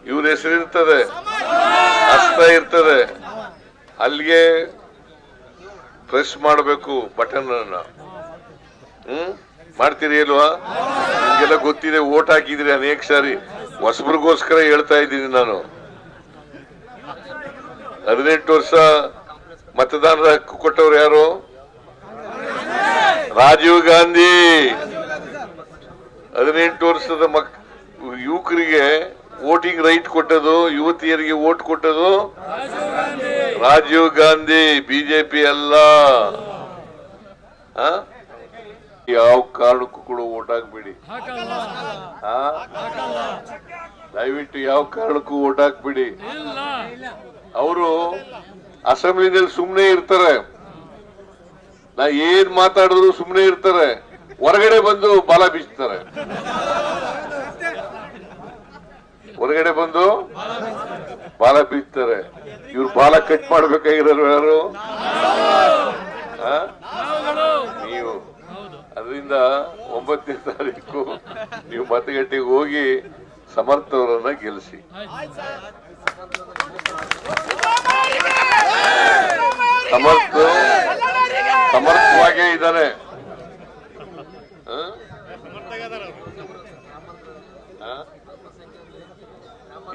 ಇವ್ರ ಹೆಸರಿರ್ತದೆ, ಹಸ್ತ ಇರ್ತದೆ, ಅಲ್ಲಿಗೆ ಪ್ರೆಸ್ ಮಾಡಬೇಕು ಬಟನ್ ಅನ್ನ. ಮಾಡ್ತೀರಿ ಅಲ್ವಾ? ನಿಮ್ಗೆಲ್ಲ ಗೊತ್ತಿದೆ, ಓಟ್ ಹಾಕಿದ್ರಿ ಅನೇಕ ಸಾರಿ. ಹೊಸಬ್ರಿಗೋಸ್ಕರ ಹೇಳ್ತಾ ಇದ್ದೀನಿ ನಾನು. 18 ವರ್ಷ ಮತದಾನದ ಹಕ್ಕು ಕೊಟ್ಟವ್ರು ಯಾರು? ರಾಜೀವ್ ಗಾಂಧಿ. 18 ವರ್ಷದ ಯುವಕರಿಗೆ ವೋಟಿಂಗ್ ರೈಟ್ ಕೊಟ್ಟದು, ಯುವತಿಯರಿಗೆ ವೋಟ್ ಕೊಟ್ಟದು ರಾಜೀವ್ ಗಾಂಧಿ, ಬಿಜೆಪಿ ಅಲ್ಲ. ಯಾವ ಕಾರಣಕ್ಕೂ ಕೂಡ ವೋಟ್ ಹಾಕ್ಬೇಡಿ. ದಯವಿಟ್ಟು ಯಾವ ಕಾರಣಕ್ಕೂ ವೋಟ್ ಹಾಕ್ಬೇಡಿ. ಅವರು ಅಸೆಂಬ್ಲಿನಲ್ಲಿ ಸುಮ್ಮನೆ ಇರ್ತಾರೆ, ನಾ ಏನ್ ಮಾತಾಡಿದ್ರು ಸುಮ್ಮನೆ ಇರ್ತಾರೆ, ಹೊರಗಡೆ ಬಂದು ಬಾಲ ಬೀಸ್ತಾರೆ. ಹೊರಗಡೆ ಬಂದು ಬಾಲ ಬೀಸ್ತಾರೆ. ಇವ್ರು ಬಾಲ ಕಟ್ ಮಾಡ್ಬೇಕಾಗಿರೋರು ಯಾರು? ನೀವು. ಅದರಿಂದ 9ನೇ ತಾರೀಕು ನೀವು ಮತಗಟ್ಟೆಗೆ ಹೋಗಿ ಸಮರ್ಥವರನ್ನ ಗೆಲ್ಲಿಸಿ. ಸಮರ್ಥವಾಗೇ ಇದ್ದಾರೆ.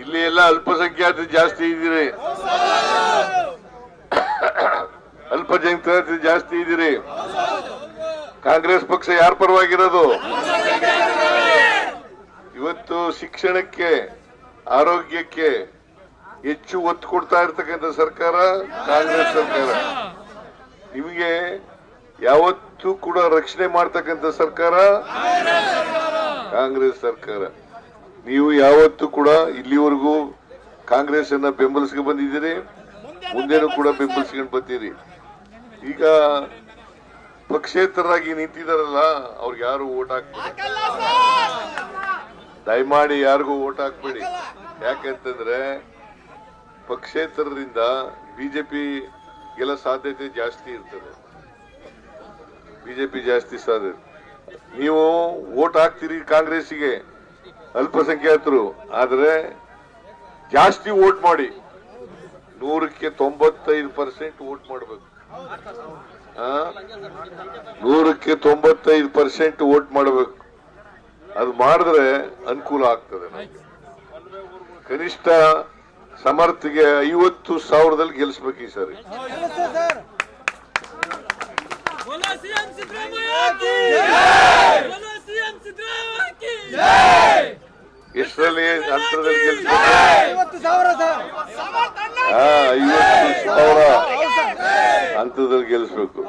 ಇಲ್ಲಿ ಎಲ್ಲ ಅಲ್ಪಸಂಖ್ಯಾತರು ಜಾಸ್ತಿ ಇದ್ದೀರಿ, ಅಲ್ಪಸಂಖ್ಯಾತರು ಜಾಸ್ತಿ ಇದ್ದೀರಿ. ಕಾಂಗ್ರೆಸ್ ಪಕ್ಷ ಯಾರ ಪರವಾಗಿರೋದು? ಇವತ್ತು ಶಿಕ್ಷಣಕ್ಕೆ, ಆರೋಗ್ಯಕ್ಕೆ ಹೆಚ್ಚು ಒತ್ತು ಕೊಡ್ತಾ ಇರ್ತಕ್ಕಂಥ ಸರ್ಕಾರ ಕಾಂಗ್ರೆಸ್ ಸರ್ಕಾರ. ನಿಮಗೆ ಯಾವತ್ತೂ ಕೂಡ ರಕ್ಷಣೆ ಮಾಡ್ತಕ್ಕಂಥ ಸರ್ಕಾರ ಕಾಂಗ್ರೆಸ್ ಸರ್ಕಾರ. ನೀವು ಯಾವತ್ತೂ ಕೂಡ ಇಲ್ಲಿವರೆಗೂ ಕಾಂಗ್ರೆಸ್ ಅನ್ನ ಬೆಂಬಲಿಸ್ಕೊಂಡು ಬಂದಿದ್ದೀರಿ, ಮುಂದೇನು ಕೂಡ ಬೆಂಬಲಿಸ್ಕೊಂಡು ಬರ್ತೀರಿ. ಈಗ ಪಕ್ಷೇತರರಾಗಿ ನಿಂತಿದಾರಲ್ಲ, ಅವ್ರಿಗೆ ಯಾರು ಓಟ್ ಹಾಕ್ಬೇಡಿ, ದಯಮಾಡಿ ಯಾರಿಗೂ ಓಟ್ ಹಾಕ್ಬೇಡಿ. ಯಾಕಂತಂದ್ರೆ ಪಕ್ಷೇತರರಿಂದ ಬಿಜೆಪಿ ಗೆಲ್ಲ ಸಾಧ್ಯತೆ ಜಾಸ್ತಿ ಇರ್ತದೆ. ಬಿಜೆಪಿ ಜಾಸ್ತಿ ಸಾಧ್ಯತೆ. ನೀವು ಓಟ್ ಹಾಕ್ತೀರಿ ಕಾಂಗ್ರೆಸ್ಸಿಗೆ ಅಲ್ಪಸಂಖ್ಯಾತರು, ಆದ್ರೆ ಜಾಸ್ತಿ ವೋಟ್ ಮಾಡಿ. 100ಕ್ಕೆ 95% ವೋಟ್ ಮಾಡಬೇಕು. 100ಕ್ಕೆ 95% ವೋಟ್ ಮಾಡಬೇಕು. ಅದು ಮಾಡಿದ್ರೆ ಅನುಕೂಲ ಆಗ್ತದೆ. ಕನಿಷ್ಠ ಸಮರ್ಥಿಗೆ 50,000ದಲ್ಲಿ ಗೆಲ್ಲಿಸ್ಬೇಕು ಈ ಸಾರಿ. ಎಷ್ಟರಲ್ಲಿ ಅಂತರದಲ್ಲಿ ಗೆಲ್ಲಿಸ್ಬೇಕು? 50,000 ಅಂತರದಲ್ಲಿ ಗೆಲ್ಲಿಸ್ಬೇಕು.